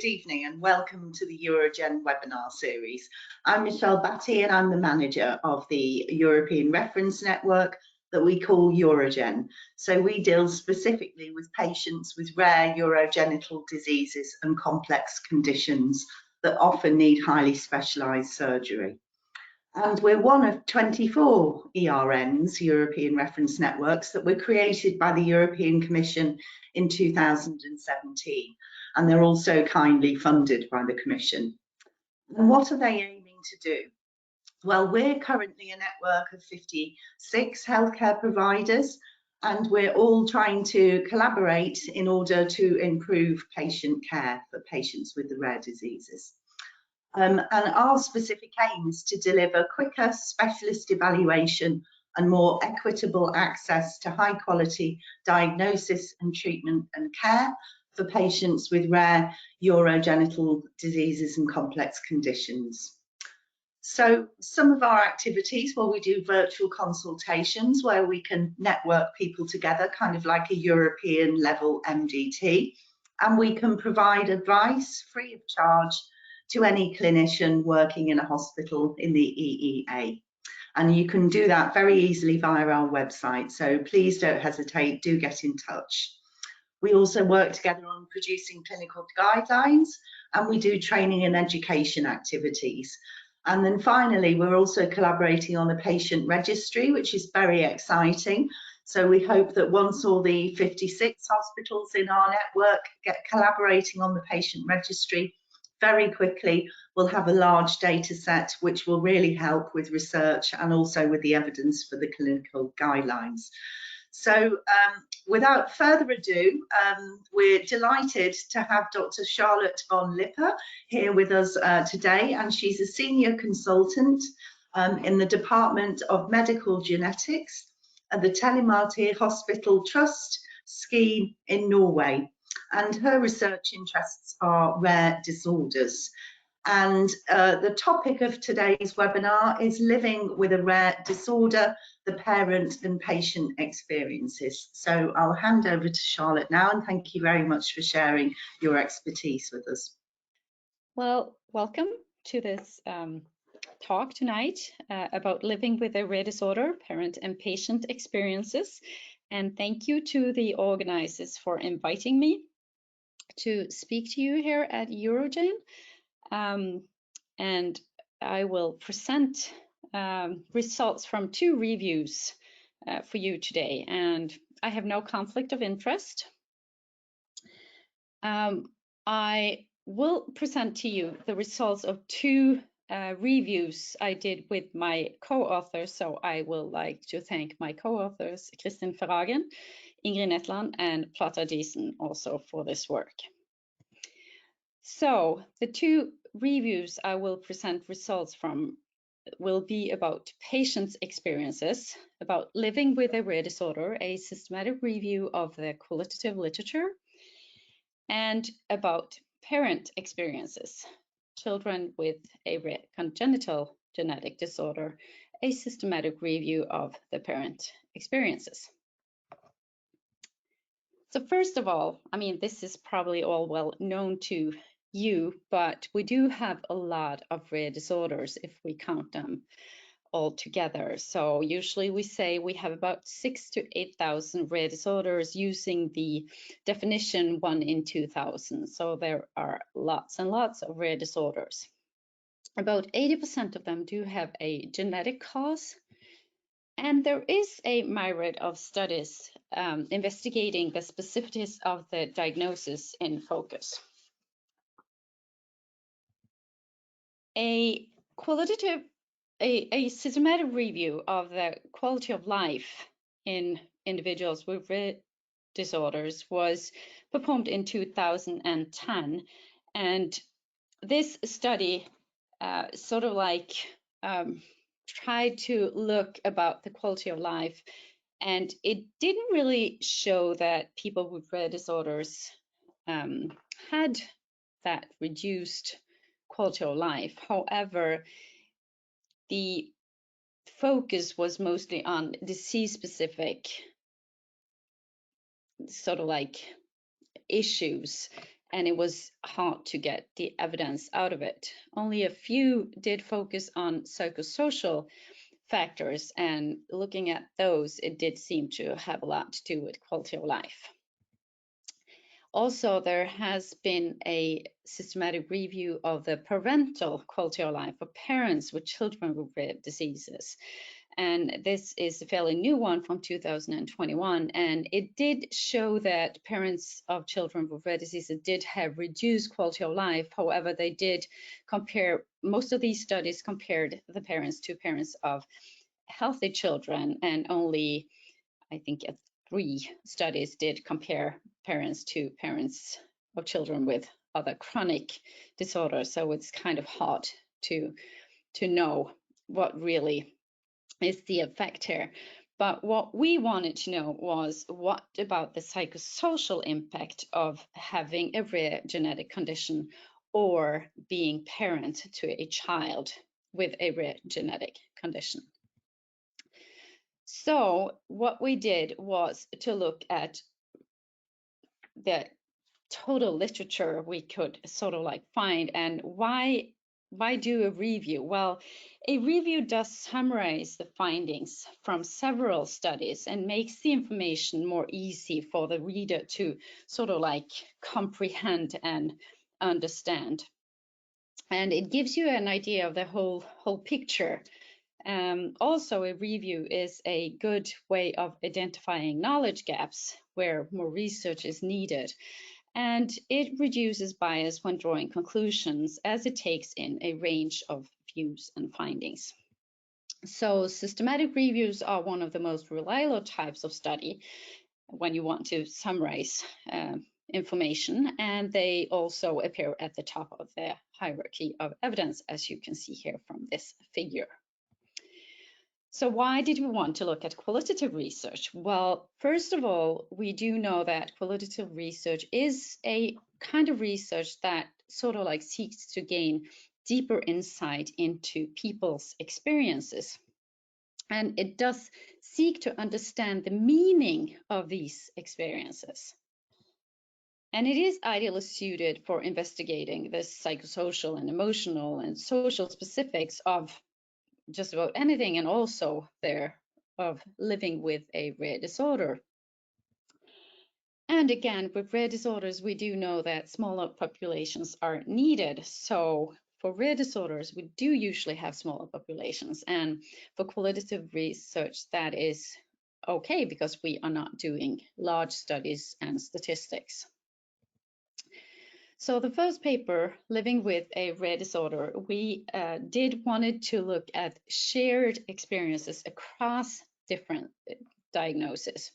Good evening and welcome to the EUROGEN webinar series. I'm Michelle Batty and I'm the manager of the European Reference Network that we call EUROGEN. So we deal specifically with patients with rare urogenital diseases and complex conditions that often need highly specialised surgery. And we're one of 24 ERNs, European Reference Networks, that were created by the European Commission in 2017. And they're also kindly funded by the Commission. And what are they aiming to do? Well, we're currently a network of 56 healthcare providers, and we're all trying to collaborate in order to improve patient care for patients with the rare diseases. And our specific aim is to deliver quicker specialist evaluation and more equitable access to high quality diagnosis and treatment and care for patients with rare urogenital diseases and complex conditions. So some of our activities, well, we do virtual consultations where we can network people together, kind of like a European level MDT, and we can provide advice free of charge to any clinician working in a hospital in the EEA. And you can do that very easily via our website, so please don't hesitate, do get in touch. We also work together on producing clinical guidelines, and we do training and education activities. And then finally, we're also collaborating on a patient registry, which is very exciting. So we hope that once all the 56 hospitals in our network get collaborating on the patient registry, very quickly we'll have a large data set which will really help with research and also with the evidence for the clinical guidelines. So without further ado, we're delighted to have Dr. Charlotte von Lippe here with us today, and she's a senior consultant in the Department of Medical Genetics at the Telemark Hospital Trust, Skien in Norway. And her research interests are rare disorders. And the topic of today's webinar is living with a rare disorder, the parent and patient experiences. So I'll hand over to Charlotte now, and thank you very much for sharing your expertise with us. Well, welcome to this talk tonight about living with a rare disorder, parent and patient experiences. And thank you to the organizers for inviting me to speak to you here at EUROGEN. And I will present results from 2 reviews for you today, and I have no conflict of interest. I will present to you the results of 2 reviews I did with my co-authors, so I will like to thank my co-authors Kristin Verhagen, Ingrid Netland and Plata Diesen also for this work. So the 2 reviews I will present results from will be about patients' experiences, about living with a rare disorder, a systematic review of the qualitative literature, and about parent experiences, children with a rare congenital genetic disorder, a systematic review of the parent experiences. So first of all, I mean, this is probably all well known to you, but we do have a lot of rare disorders if we count them all together. So usually we say we have about 6,000 to 8,000 rare disorders using the definition 1 in 2,000. So there are lots and lots of rare disorders. About 80% of them do have a genetic cause. And there is a myriad of studies investigating the specificities of the diagnosis in focus. A systematic review of the quality of life in individuals with rare disorders was performed in 2010, and this study sort of like tried to look about the quality of life, and it didn't really show that people with rare disorders had that reduced quality of life. However, the focus was mostly on disease-specific sort of like issues, and it was hard to get the evidence out of it. Only a few did focus on psychosocial factors, and looking at those, it did seem to have a lot to do with quality of life. Also, there has been a systematic review of the parental quality of life for parents with children with rare diseases. And this is a fairly new one from 2021. And it did show that parents of children with rare diseases did have reduced quality of life. However, they did compare, most of these studies compared the parents to parents of healthy children, and only, I think, 3 studies did compare parents to parents of children with other chronic disorders. So it's kind of hard to know what really is the effect here. But what we wanted to know was, what about the psychosocial impact of having a rare genetic condition or being parent to a child with a rare genetic condition? So what we did was to look at the total literature we could sort of like find. And why do a review? Well, a review does summarize the findings from several studies and makes the information more easy for the reader to sort of like comprehend and understand. And it gives you an idea of the whole picture. Also, a review is a good way of identifying knowledge gaps where more research is needed. And it reduces bias when drawing conclusions, as it takes in a range of views and findings. So systematic reviews are one of the most reliable types of study when you want to summarize information, and they also appear at the top of the hierarchy of evidence, as you can see here from this figure. So why did we want to look at qualitative research? Well, first of all, we do know that qualitative research is a kind of research that sort of like seeks to gain deeper insight into people's experiences. And it does seek to understand the meaning of these experiences. And it is ideally suited for investigating the psychosocial and emotional and social specifics of just about anything, and also there of living with a rare disorder. And again, with rare disorders, we do know that smaller populations are needed. So for rare disorders, we do usually have smaller populations. And for qualitative research, that is okay, because we are not doing large studies and statistics. So the first paper, Living with a Rare Disorder, we wanted to look at shared experiences across different diagnoses.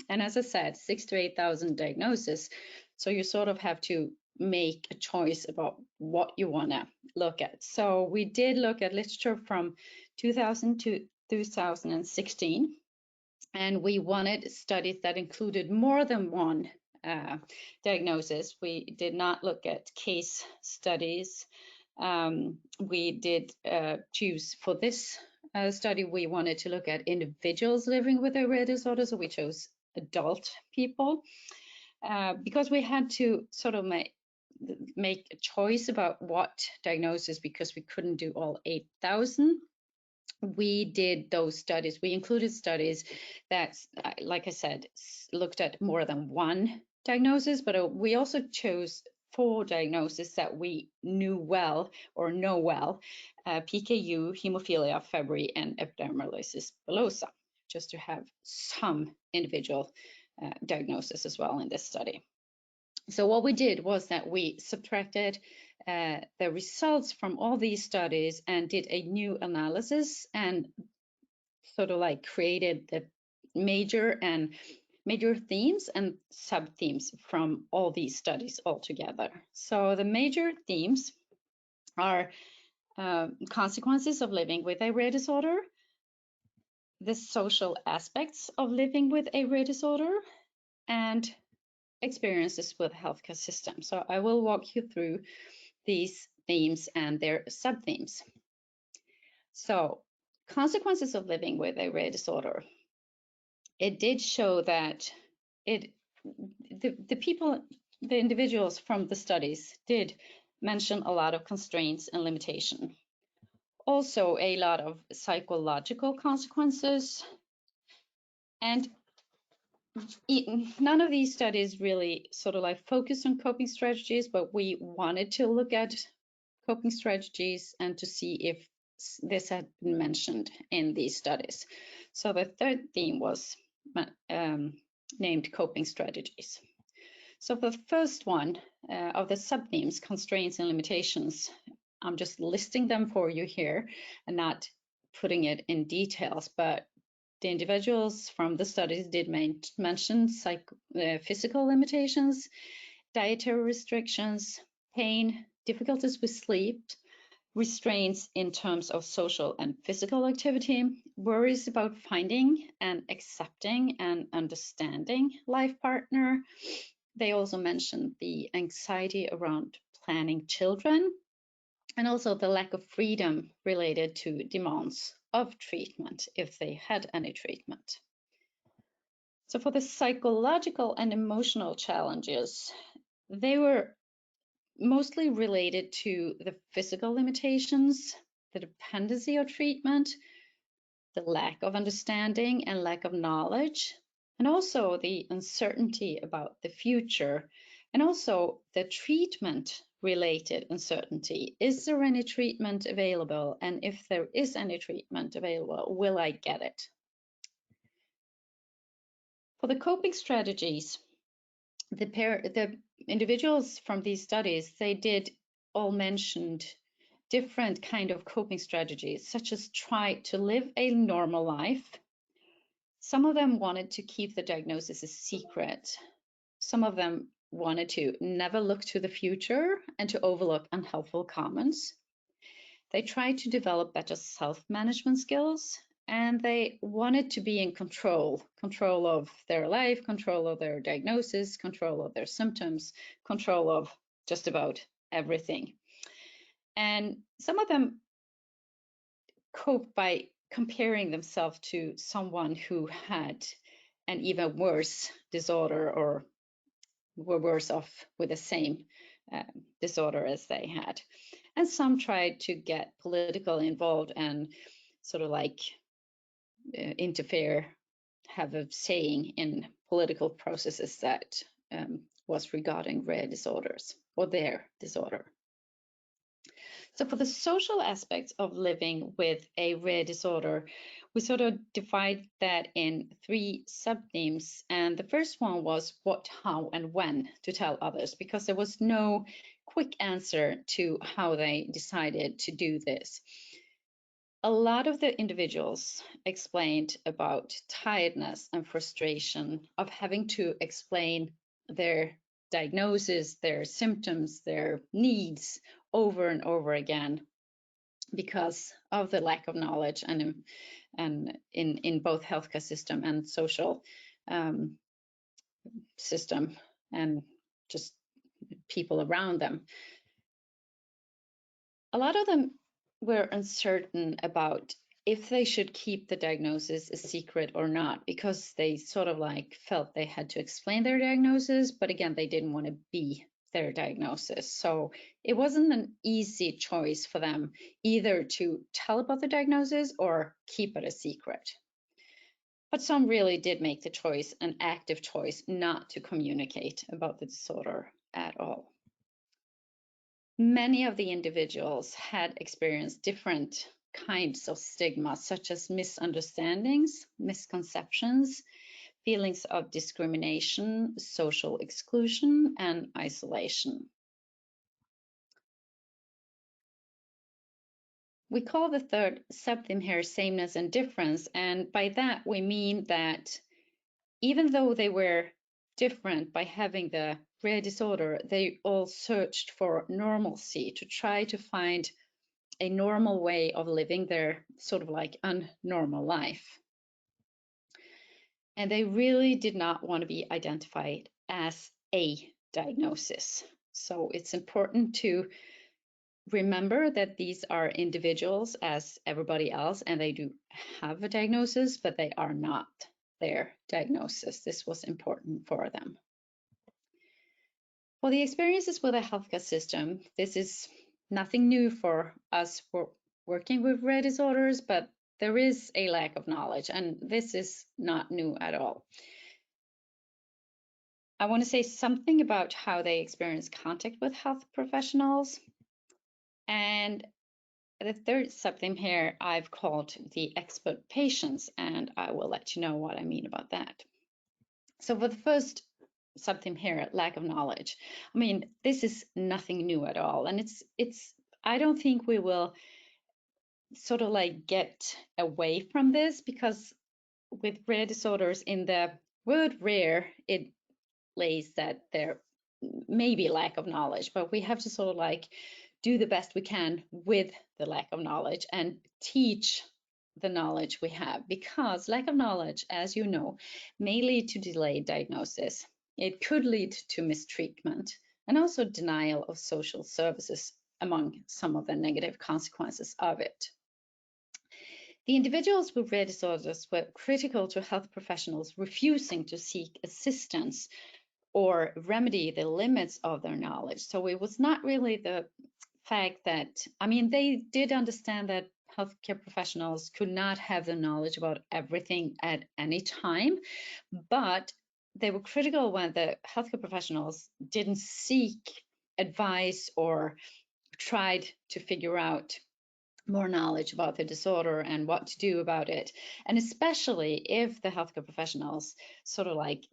And as I said, 6,000 to 8,000 diagnoses. So you sort of have to make a choice about what you want to look at. So we did look at literature from 2000 to 2016. And we wanted studies that included more than one diagnosis. We did not look at case studies. We did choose for this study, we wanted to look at individuals living with a rare disorder, so we chose adult people because we had to sort of make a choice about what diagnosis, because we couldn't do all 8,000. We did those studies. We included studies that, like I said, looked at more than one diagnosis, but we also chose 4 diagnoses that we knew well or know well: PKU, hemophilia, Fabry, and epidermolysis bullosa, just to have some individual diagnosis as well in this study. So what we did was that we subtracted the results from all these studies and did a new analysis and sort of like created the major themes and sub-themes from all these studies altogether. So the major themes are consequences of living with a rare disorder, the social aspects of living with a rare disorder, and experiences with the healthcare system. So I will walk you through these themes and their sub-themes. So consequences of living with a rare disorder. It did show that the people the individuals from the studies did mention a lot of constraints and limitation. Also a lot of psychological consequences. And none of these studies really sort of like focused on coping strategies, but we wanted to look at coping strategies and to see if this had been mentioned in these studies. So the third theme was named coping strategies. So the first one of the sub-themes, constraints and limitations, I'm just listing them for you here and not putting it in details, but the individuals from the studies did mention physical limitations, dietary restrictions, pain, difficulties with sleep, restraints in terms of social and physical activity, worries about finding and accepting and understanding life partner. They also mentioned the anxiety around planning children and also the lack of freedom related to demands of treatment, if they had any treatment. So for the psychological and emotional challenges, they were mostly related to the physical limitations, the dependency of treatment, the lack of understanding and lack of knowledge, and also the uncertainty about the future, and also the treatment-related uncertainty. Is there any treatment available? And if there is any treatment available, will I get it? For the coping strategies, the individuals from these studies, they did all mentioned different kind of coping strategies, such as try to live a normal life. Some of them wanted to keep the diagnosis a secret. Some of them wanted to never look to the future and to overlook unhelpful comments. They tried to develop better self-management skills, and they wanted to be in control of their life, control of their diagnosis, control of their symptoms, control of just about everything. And some of them cope by comparing themselves to someone who had an even worse disorder or were worse off with the same disorder as they had. And some tried to get politically involved and sort of like interfere, have a saying in political processes that was regarding rare disorders or their disorder. So for the social aspects of living with a rare disorder, we sort of divide that in 3 sub-themes. And the first one was what, how, and when to tell others, because there was no quick answer to how they decided to do this. A lot of the individuals explained about tiredness and frustration of having to explain their diagnosis, their symptoms, their needs over and over again because of the lack of knowledge and in both healthcare system and social system and just people around them. A lot of them were uncertain about if they should keep the diagnosis a secret or not, because they sort of like felt they had to explain their diagnosis, but again, they didn't want to be their diagnosis. So it wasn't an easy choice for them either to tell about the diagnosis or keep it a secret. But some really did make the choice, an active choice, not to communicate about the disorder at all. Many of the individuals had experienced different kinds of stigma, such as misunderstandings, misconceptions, feelings of discrimination, social exclusion, and isolation. We call the third sub-theme here sameness and difference, and by that we mean that even though they were different by having the rare disorder, they all searched for normalcy, to try to find a normal way of living their sort of like unnormal life. And they really did not want to be identified as a diagnosis. So it's important to remember that these are individuals as everybody else, and they do have a diagnosis, but they are not their diagnosis. This was important for them. Well, the experiences with the healthcare system, this is nothing new for us working with rare disorders, but there is a lack of knowledge, and this is not new at all. I want to say something about how they experience contact with health professionals. And the third subtheme here I've called the expert patients, and I will let you know what I mean about that. So for the first subtheme here, lack of knowledge, I mean, this is nothing new at all. And I don't think we will sort of like get away from this, because with rare disorders, in the word rare, it lays that there may be lack of knowledge, but we have to sort of like do the best we can with the lack of knowledge and teach the knowledge we have, because lack of knowledge, as you know, may lead to delayed diagnosis. It could lead to mistreatment and also denial of social services, among some of the negative consequences of it. The individuals with rare disorders were critical to health professionals refusing to seek assistance or remedy the limits of their knowledge. So it was not really the fact that, I mean, they did understand that healthcare professionals could not have the knowledge about everything at any time, but they were critical when the healthcare professionals didn't seek advice or tried to figure out more knowledge about the disorder and what to do about it. And especially if the healthcare professionals sort of like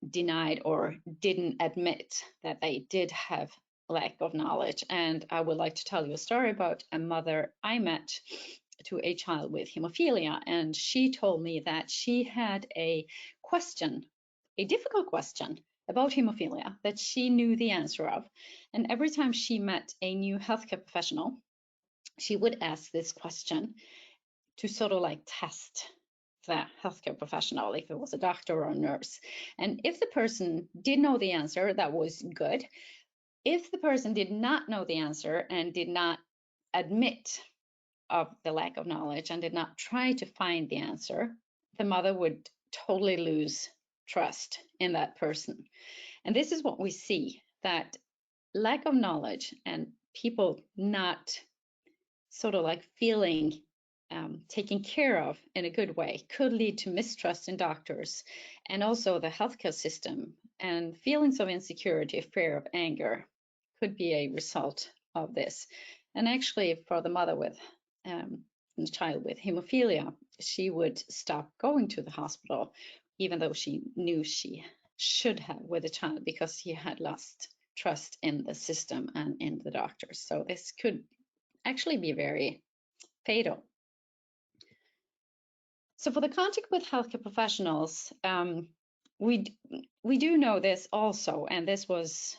denied or didn't admit that they did have lack of knowledge. And I would like to tell you a story about a mother I met to a child with hemophilia. And she told me that she had a question, a difficult question about hemophilia that she knew the answer of. And every time she met a new healthcare professional, she would ask this question to sort of like test the healthcare professional, if it was a doctor or a nurse. And if the person did know the answer, that was good. If the person did not know the answer and did not admit of the lack of knowledge and did not try to find the answer, the mother would totally lose trust in that person. And this is what we see, that lack of knowledge and people not sort of like feeling taken care of in a good way could lead to mistrust in doctors and also the healthcare system, and feelings of insecurity, fear of anger could be a result of this. And actually for the mother with the child with hemophilia, she would stop going to the hospital even though she knew she should have with the child, because she had lost trust in the system and in the doctors. So this could actually be very fatal. So for the contact with healthcare professionals, we do know this also, and this was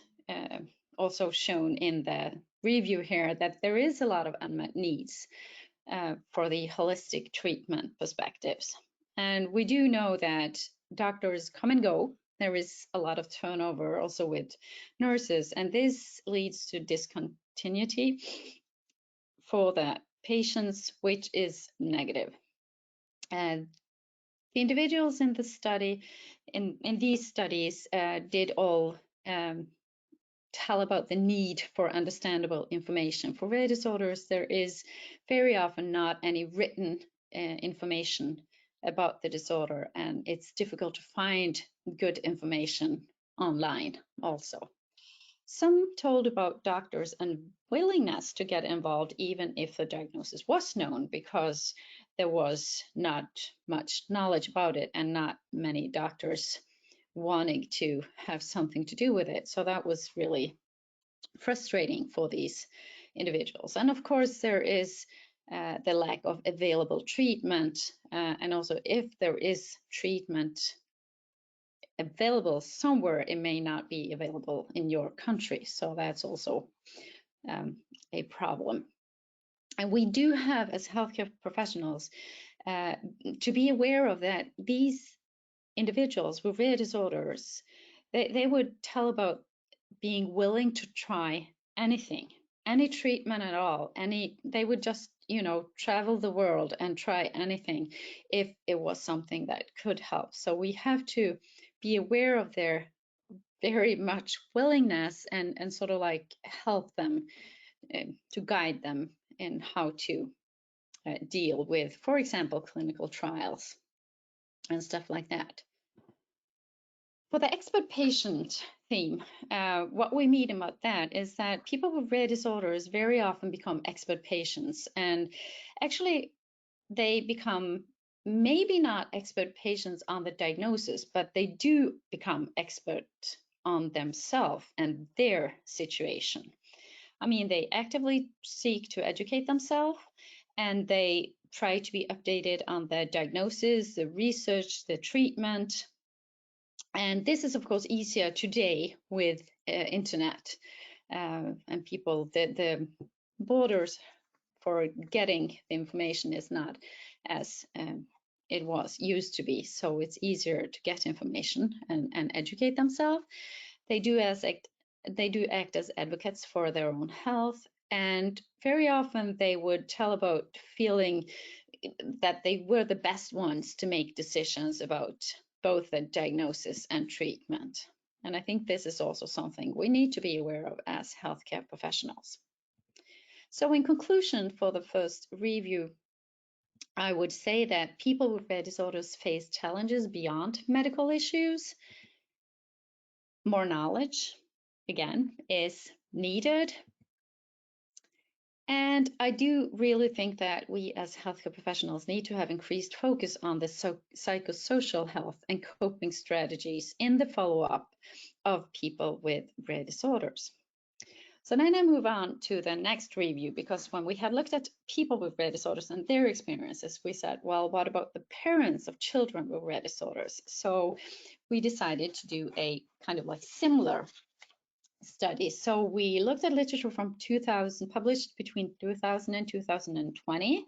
also shown in the review here, that there is a lot of unmet needs for the holistic treatment perspectives. And we do know that doctors come and go. There is a lot of turnover also with nurses, and this leads to discontinuity for the patients, which is negative. And the individuals in the study, in these studies, did all tell about the need for understandable information. For rare disorders, there is very often not any written information about the disorder, and it's difficult to find good information online also. Some told about doctors' unwillingness to get involved even if the diagnosis was known, because there was not much knowledge about it and not many doctors wanting to have something to do with it. So that was really frustrating for these individuals. And of course, there is the lack of available treatment, and also if there is treatment available somewhere, it may not be available in your country. So that's also a problem. And we do have, as healthcare professionals, to be aware of that. These individuals with rare disorders, they would tell about being willing to try anything, any treatment at all, they would just, travel the world and try anything if it was something that could help. So we have to be aware of their very much willingness and sort of like help them to guide them in how to deal with, for example, clinical trials and stuff like that. For the expert patient theme, what we mean about that is that people with rare disorders very often become expert patients, and actually they become maybe not expert patients on the diagnosis, but they do become expert on themselves and their situation. I mean, they actively seek to educate themselves, and they try to be updated on the diagnosis, the research, the treatment. And this is, of course, easier today with internet and people. The borders for getting the information is not as it was used to be. So it's easier to get information and educate themselves. They do act as advocates for their own health, and very often they would tell about feeling that they were the best ones to make decisions about both the diagnosis and treatment. And I think this is also something we need to be aware of as healthcare professionals. So in conclusion, for the first review, I would say that people with rare disorders face challenges beyond medical issues. More knowledge, again, is needed. And I do really think that we as healthcare professionals need to have increased focus on the psychosocial health and coping strategies in the follow-up of people with rare disorders. So then I move on to the next review, because when we had looked at people with rare disorders and their experiences, we said, well, what about the parents of children with rare disorders? So we decided to do a kind of like similar study. So we looked at literature from 2000, published between 2000 and 2020,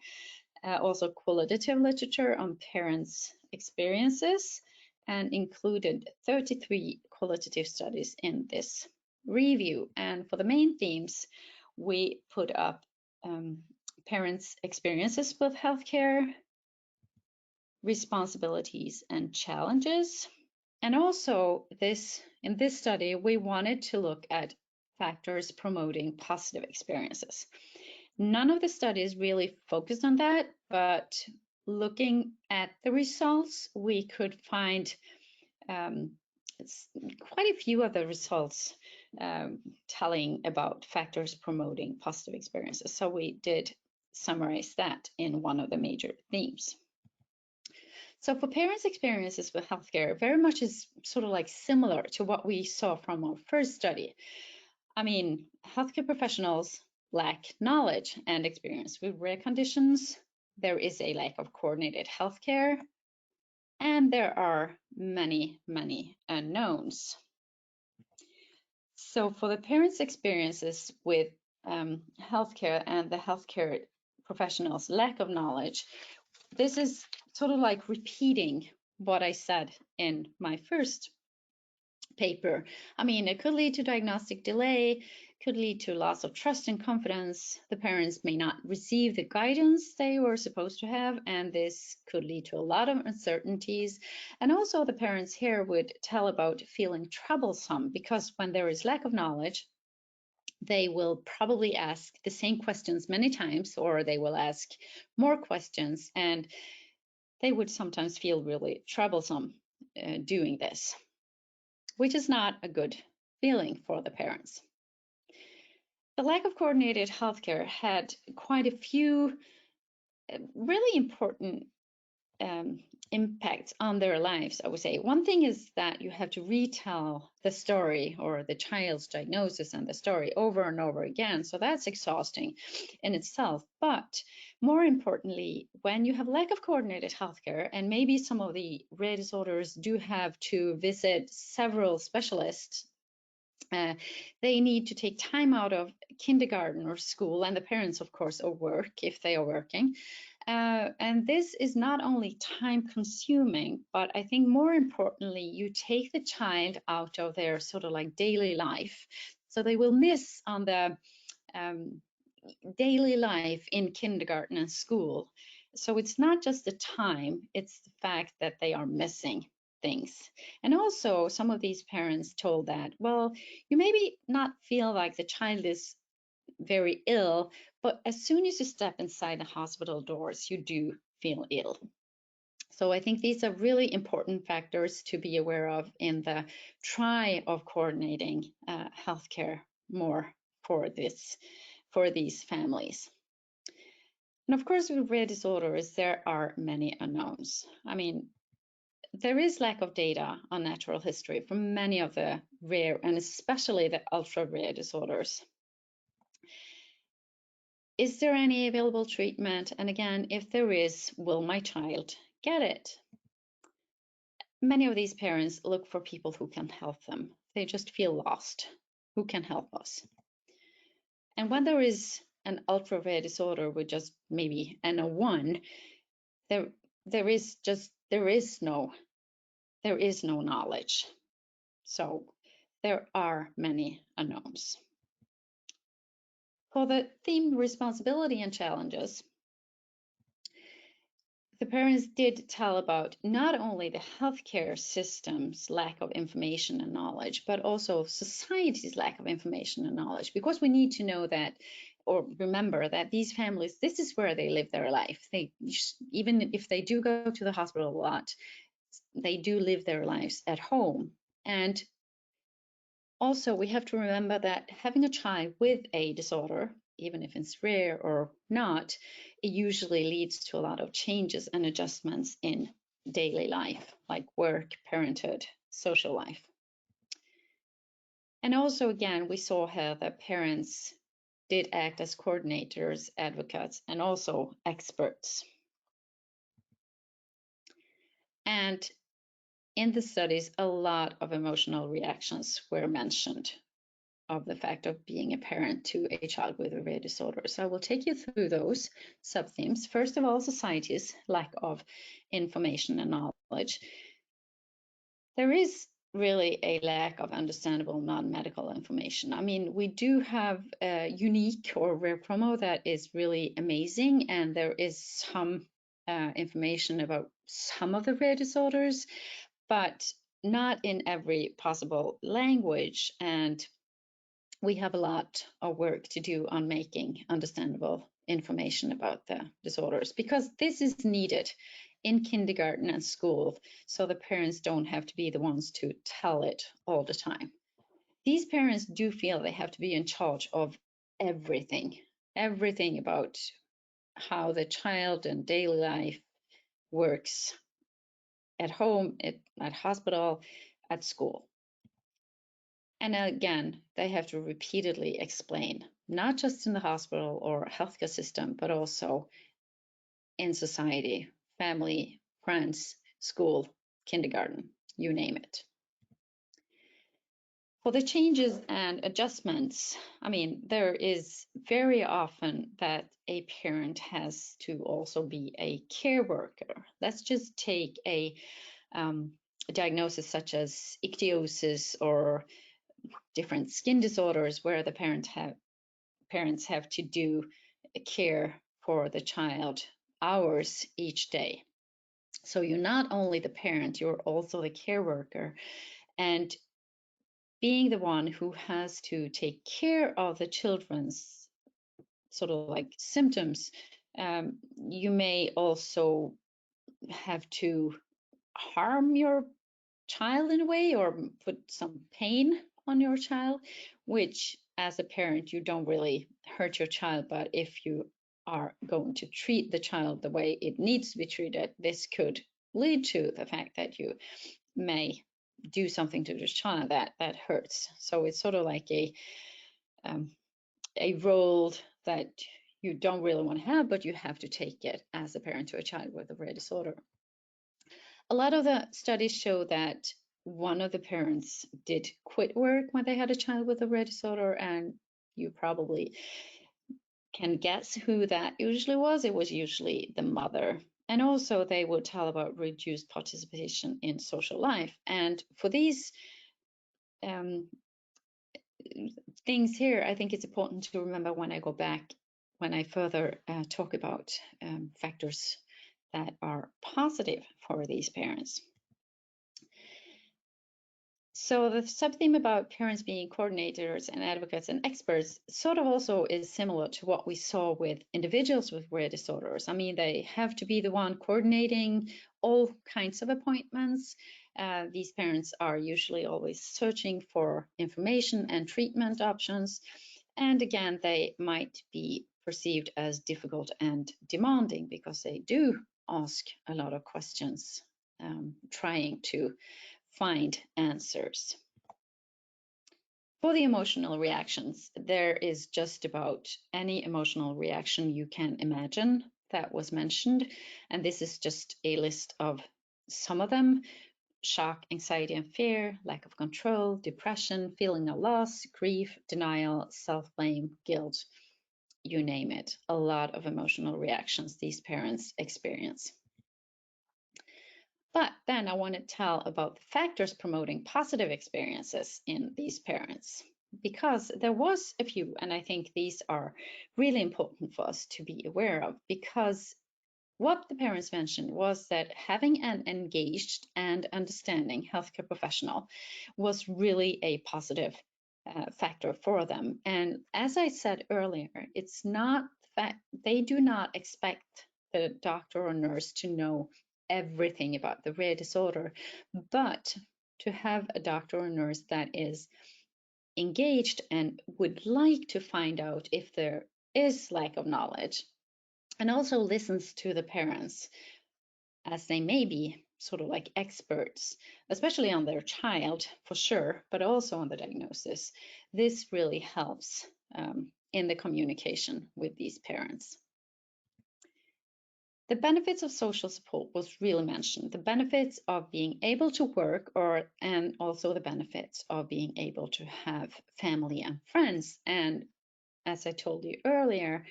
also qualitative literature on parents' experiences, and included 33 qualitative studies in this review. And for the main themes, we put up parents' experiences with healthcare, responsibilities and challenges. And also in this study, we wanted to look at factors promoting positive experiences. None of the studies really focused on that, but looking at the results, we could find quite a few of the results telling about factors promoting positive experiences. So we did summarize that in one of the major themes. So for parents' experiences with healthcare, very much is sort of like similar to what we saw from our first study. I mean, healthcare professionals lack knowledge and experience with rare conditions. There is a lack of coordinated healthcare, and there are many, many unknowns. So for the parents' experiences with healthcare and the healthcare professionals' lack of knowledge, this is sort of like repeating what I said in my first paper. I mean, it could lead to diagnostic delay, could lead to loss of trust and confidence. The parents may not receive the guidance they were supposed to have, and this could lead to a lot of uncertainties. And also the parents here would tell about feeling troublesome, because when there is lack of knowledge, they will probably ask the same questions many times, or they will ask more questions, and they would sometimes feel really troublesome doing this, which is not a good feeling for the parents. The lack of coordinated healthcare had quite a few really important impacts on their lives, I would say. One thing is that you have to retell the story, or the child's diagnosis and the story, over and over again. So that's exhausting in itself. But more importantly, when you have lack of coordinated healthcare, and maybe some of the rare disorders do have to visit several specialists, they need to take time out of kindergarten or school, and the parents, of course, or work if they are working. And this is not only time consuming, but I think more importantly, you take the child out of their sort of like daily life. So they will miss on the daily life in kindergarten and school. So it's not just the time, it's the fact that they are missing things. And also some of these parents told that, well, you maybe not feel like the child is very ill, but as soon as you step inside the hospital doors, you do feel ill. So I think these are really important factors to be aware of in the try of coordinating healthcare more for these families. And of course, with rare disorders, there are many unknowns. I mean, there is lack of data on natural history for many of the rare and especially the ultra rare disorders. Is there any available treatment? And again, if there is, will my child get it? Many of these parents look for people who can help them. They just feel lost. Who can help us? And when there is an ultra rare disorder with just maybe N01, there is no knowledge. So there are many unknowns. For the theme responsibility and challenges, the parents did tell about not only the healthcare system's lack of information and knowledge, but also society's lack of information and knowledge, because we need to know that, or remember that these families, this is where they live their life. Even if they do go to the hospital a lot, they do live their lives at home. And also we have to remember that having a child with a disorder, even if it's rare or not, it usually leads to a lot of changes and adjustments in daily life, like work, parenthood, social life. And also, again, we saw how the parents did act as coordinators, advocates, and also experts. And in the studies, a lot of emotional reactions were mentioned of the fact of being a parent to a child with a rare disorder. So I will take you through those sub-themes. First of all, society's lack of information and knowledge. There is really a lack of understandable non-medical information. I mean, we do have a unique or rare promo that is really amazing, and there is some information about some of the rare disorders, but not in every possible language. And we have a lot of work to do on making understandable information about the disorders, because this is needed in kindergarten and school, so the parents don't have to be the ones to tell it all the time. These parents do feel they have to be in charge of everything about how the child and daily life works at home, at hospital, at school. And again, they have to repeatedly explain, not just in the hospital or healthcare system, but also in society, family, friends, school, kindergarten, you name it. For the changes and adjustments, I mean, there is very often that a parent has to also be a care worker. Let's just take a diagnosis such as ichthyosis or different skin disorders, where the parents have to do care for the child hours each day. So you're not only the parent, you're also the care worker, and being the one who has to take care of the children's sort of like symptoms. You may also have to harm your child in a way, or put some pain on your child, which as a parent, you don't really hurt your child, but if you are going to treat the child the way it needs to be treated, this could lead to the fact that you may do something to the child that hurts. So it's sort of like a role that you don't really want to have, but you have to take it as a parent to a child with a rare disorder. A lot of the studies show that one of the parents did quit work when they had a child with a rare disorder, and you probably can guess who that usually was. It was usually the mother. And also they would tell about reduced participation in social life. And for these things here, I think it's important to remember when I go back, when I further talk about factors that are positive for these parents. So the sub-theme about parents being coordinators and advocates and experts sort of also is similar to what we saw with individuals with rare disorders. I mean, they have to be the one coordinating all kinds of appointments. These parents are usually always searching for information and treatment options. And again, they might be perceived as difficult and demanding because they do ask a lot of questions, trying to find answers. For the emotional reactions, there is just about any emotional reaction you can imagine that was mentioned. And this is just a list of some of them: shock, anxiety and fear, lack of control, depression, feeling of loss, grief, denial, self-blame, guilt, you name it. A lot of emotional reactions these parents experience. But then I want to tell about the factors promoting positive experiences in these parents, because there was a few, and I think these are really important for us to be aware of, because what the parents mentioned was that having an engaged and understanding healthcare professional was really a positive factor for them. And as I said earlier, it's not that they do not expect the doctor or nurse to know everything about the rare disorder, but to have a doctor or nurse that is engaged and would like to find out if there is lack of knowledge, and also listens to the parents, as they may be sort of like experts, especially on their child for sure, but also on the diagnosis. This really helps in the communication with these parents. The benefits of social support was really mentioned. The benefits of being able to work, and also the benefits of being able to have family and friends. And as I told you earlier,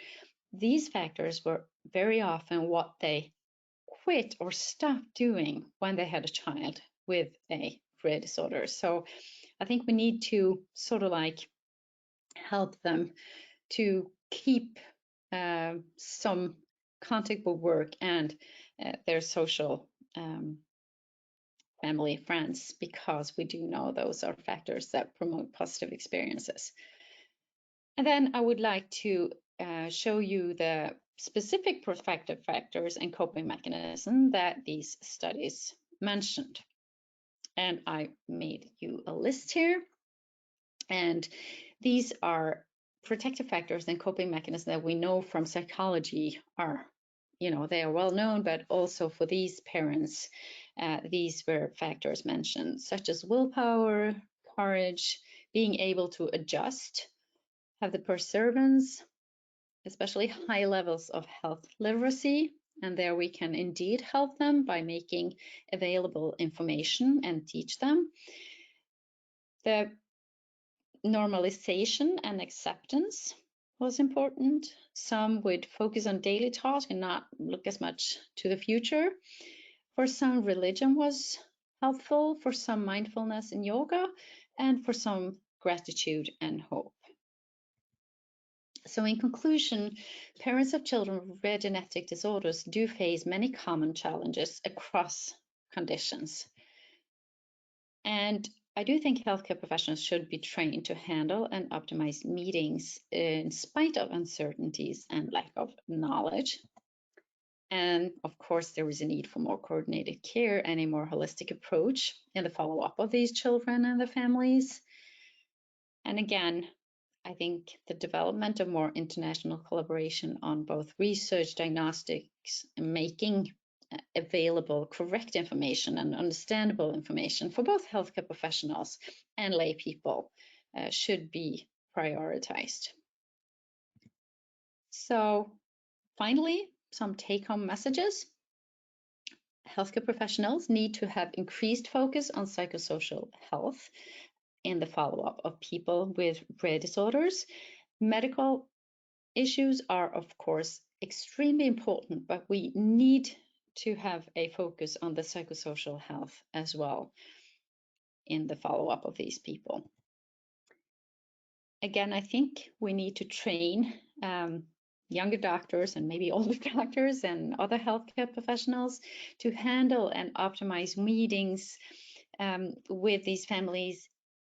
these factors were very often what they quit or stopped doing when they had a child with a rare disorder. So I think we need to sort of like help them to keep some contact with work and their social family, friends, because we do know those are factors that promote positive experiences. And then I would like to show you the specific protective factors and coping mechanism that these studies mentioned. And I made you a list here. And these are protective factors and coping mechanisms that we know from psychology are, they are well known, but also for these parents, these were factors mentioned, such as willpower, courage, being able to adjust, have the perseverance, especially high levels of health literacy. And there we can indeed help them by making available information and teach them. The normalization and acceptance was important. Some would focus on daily tasks and not look as much to the future. For some, religion was helpful, for some, mindfulness and yoga, and for some, gratitude and hope. So in conclusion, parents of children with rare genetic disorders do face many common challenges across conditions. And I do think healthcare professionals should be trained to handle and optimize meetings in spite of uncertainties and lack of knowledge. And of course, there is a need for more coordinated care and a more holistic approach in the follow-up of these children and their families. And again, I think the development of more international collaboration on both research, diagnostics, and making available correct information and understandable information for both healthcare professionals and lay people should be prioritized. So finally, some take-home messages. Healthcare professionals need to have increased focus on psychosocial health in the follow-up of people with rare disorders. Medical issues are, of course, extremely important, but we need to have a focus on the psychosocial health as well in the follow-up of these people. Again, I think we need to train younger doctors and maybe older doctors and other healthcare professionals to handle and optimize meetings with these families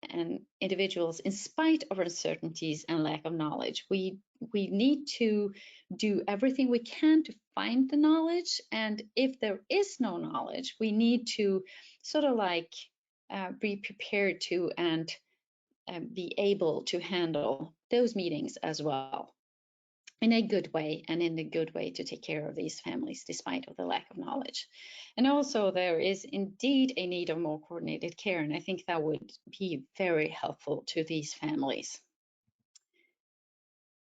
and individuals in spite of uncertainties and lack of knowledge. We need to do everything we can to find the knowledge, and if there is no knowledge, we need to sort of like be prepared to and be able to handle those meetings as well in a good way, and in a good way to take care of these families despite of the lack of knowledge. And also there is indeed a need of more coordinated care, and I think that would be very helpful to these families.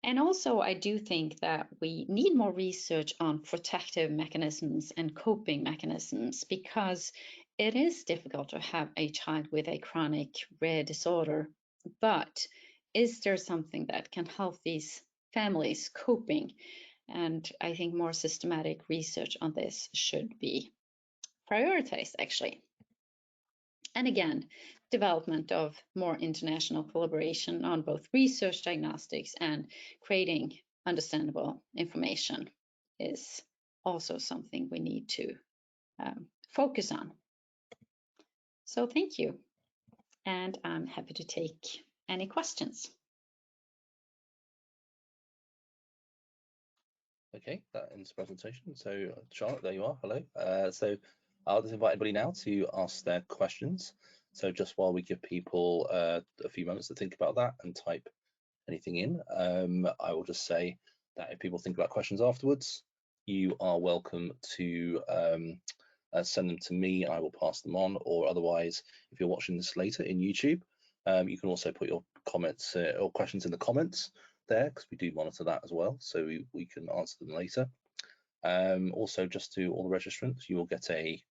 And also I do think that we need more research on protective mechanisms and coping mechanisms, because it is difficult to have a child with a chronic rare disorder, but is there something that can help these families coping? And I think more systematic research on this should be prioritized, actually. And again, development of more international collaboration on both research, diagnostics, and creating understandable information is also something we need to focus on. So thank you. And I'm happy to take any questions. Okay, that ends the presentation. So Charlotte, there you are. Hello. So I'll just invite everybody now to ask their questions. So just while we give people a few moments to think about that and type anything in, I will just say that if people think about questions afterwards, you are welcome to send them to me. I will pass them on, or otherwise, if you're watching this later in YouTube, you can also put your comments or questions in the comments there, because we do monitor that as well, so we can answer them later. Also, just to all the registrants, you will get a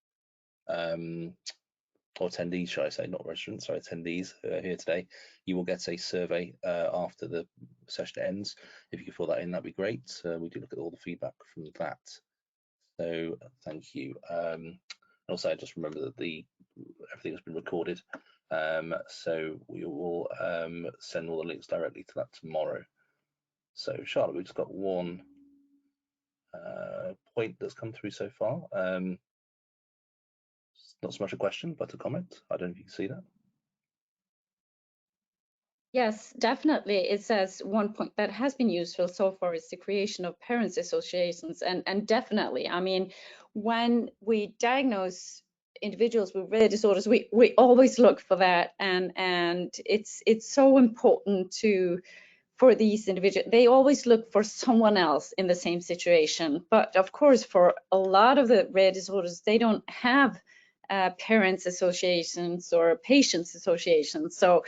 or attendees, should I say, not registrants, sorry, attendees here today, you will get a survey after the session ends. If you can fill that in, that'd be great. We do look at all the feedback from that, so thank you. Also, just remember that everything has been recorded, so we will send all the links directly to that tomorrow. So Charlotte, we've just got one point that's come through so far. It's not so much a question, but a comment. I don't know if you can see that. Yes, definitely. It says one point that has been useful so far is the creation of parents associations, and definitely, I mean, when we diagnose individuals with rare disorders, we always look for that, and it's so important for these individuals. They always look for someone else in the same situation, but of course for a lot of the rare disorders, they don't have parents associations or patients associations. So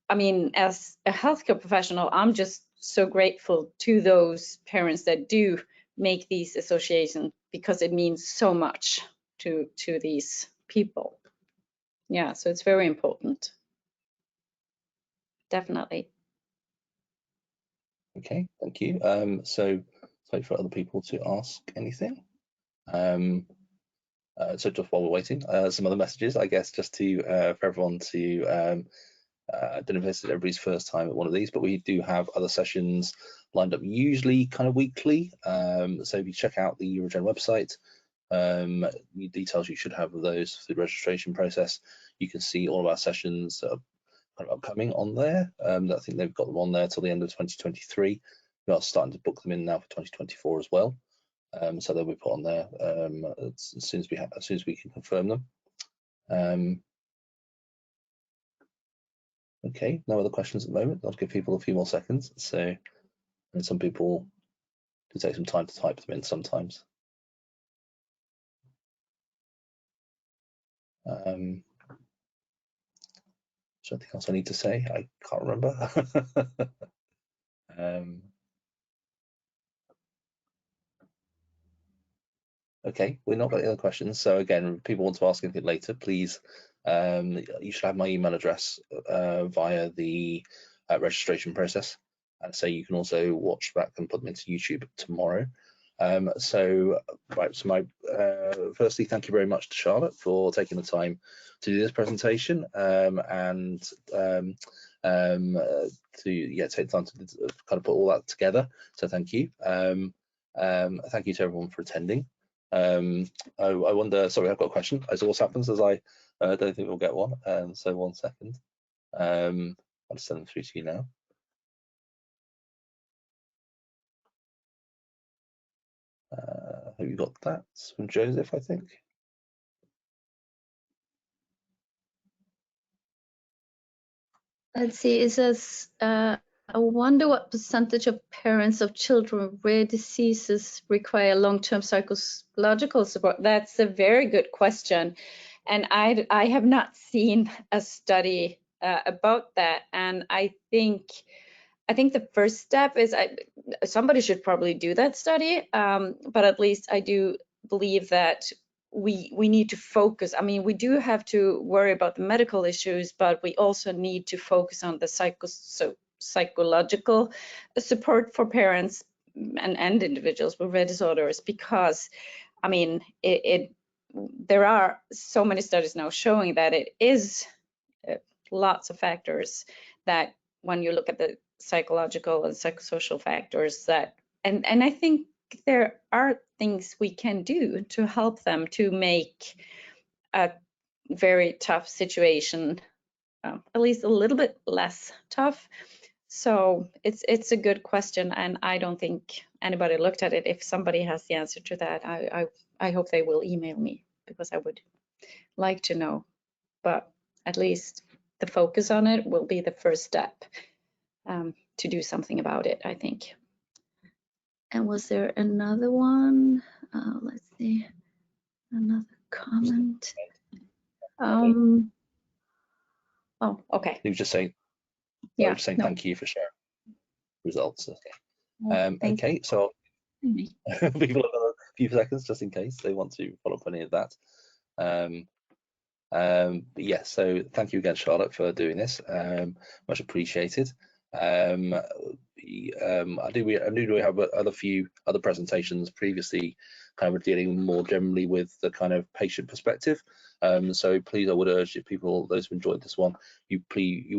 I mean, as a healthcare professional, I'm just so grateful to those parents that do make these associations, because it means so much to these people. Yeah, so it's very important. Definitely. Okay, thank you. So wait for other people to ask anything. So just while we're waiting, some other messages, I guess, just to for everyone to I don't know if this is everybody's first time at one of these, but we do have other sessions lined up, usually kind of weekly. So if you check out the EUROGEN website, the details you should have of those through the registration process. You can see all of our sessions that are kind of upcoming on there. I think they've got them on there till the end of 2023. We are starting to book them in now for 2024 as well. So they'll be put on there as soon as we can confirm them. Okay, no other questions at the moment. I'll give people a few more seconds. So, and some people do take some time to type them in sometimes. Is there anything else I need to say? I can't remember. Okay, we're not got any other questions. So again, if people want to ask anything later, please, you should have my email address via the registration process. And so you can also watch back and put them into YouTube tomorrow. So firstly, thank you very much to Charlotte for taking the time to do this presentation and to take the time to kind of put all that together. So thank you. Thank you to everyone for attending. I wonder, sorry, I've got a question. As always happens, as I I don't think we'll get one. So 1 second. I'll just send them through to you now. Have you got that from Joseph, I think? Let's see, it says, I wonder what percentage of parents of children with rare diseases require long-term psychological support. That's a very good question. And I have not seen a study about that. And I think the first step is somebody should probably do that study. But at least I do believe that we need to focus. I mean, we do have to worry about the medical issues, but we also need to focus on the psychological support for parents and individuals with rare disorders, because I mean, there are so many studies now showing that it is lots of factors that when you look at the psychological and psychosocial factors that, and I think there are things we can do to help them to make a very tough situation at least a little bit less tough. So it's a good question, and I don't think anybody looked at it. If somebody has the answer to that, I hope they will email me, because I would like to know. But at least the focus on it will be the first step to do something about it, I think. And was there another one? Let's see, another comment. Oh, okay. He was just saying, Yeah, just saying no. Thank you for sharing results. Okay. Well, Okay, so you. people have a few seconds just in case they want to follow up on any of that. But yeah, so thank you again, Charlotte, for doing this. Much appreciated. I knew we have a few other presentations previously, kind of dealing more generally with the kind of patient perspective. So please, I would urge if people, those who enjoyed this one, you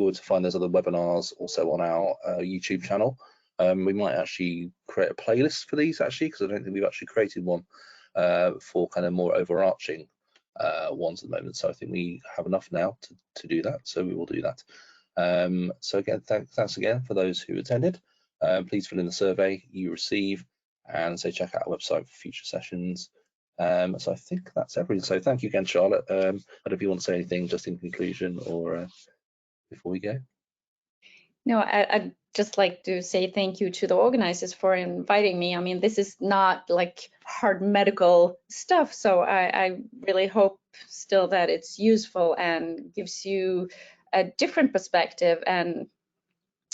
were to find those other webinars also on our YouTube channel. We might actually create a playlist for these actually, because I don't think we've actually created one for kind of more overarching ones at the moment. So I think we have enough now to do that. So we will do that. So again, thanks again for those who attended. Please fill in the survey you receive, and so check out our website for future sessions. So I think that's everything. So thank you again, Charlotte. I don't know if you want to say anything just in conclusion or before we go. No, I'd just like to say thank you to the organizers for inviting me. I mean, this is not like hard medical stuff, so I really hope still that it's useful and gives you a different perspective. And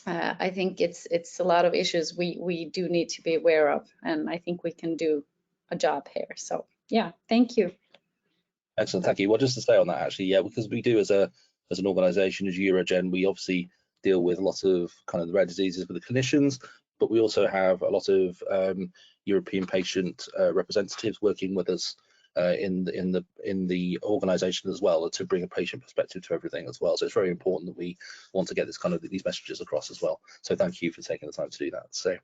I think it's a lot of issues we do need to be aware of, and I think we can do a job here. So yeah, thank you. Excellent, thank you. Well, just to say on that, actually, yeah, because we do as an organisation, as EUROGEN, we obviously deal with lots of kind of the rare diseases with the clinicians, but we also have a lot of European patient representatives working with us in the organisation as well, to bring a patient perspective to everything as well. So it's very important that we want to get this kind of these messages across as well. So thank you for taking the time to do that. So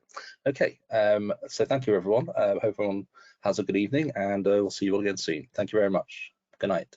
okay, so thank you everyone. Hope everyone has a good evening, and we'll see you all again soon. Thank you very much. Good night.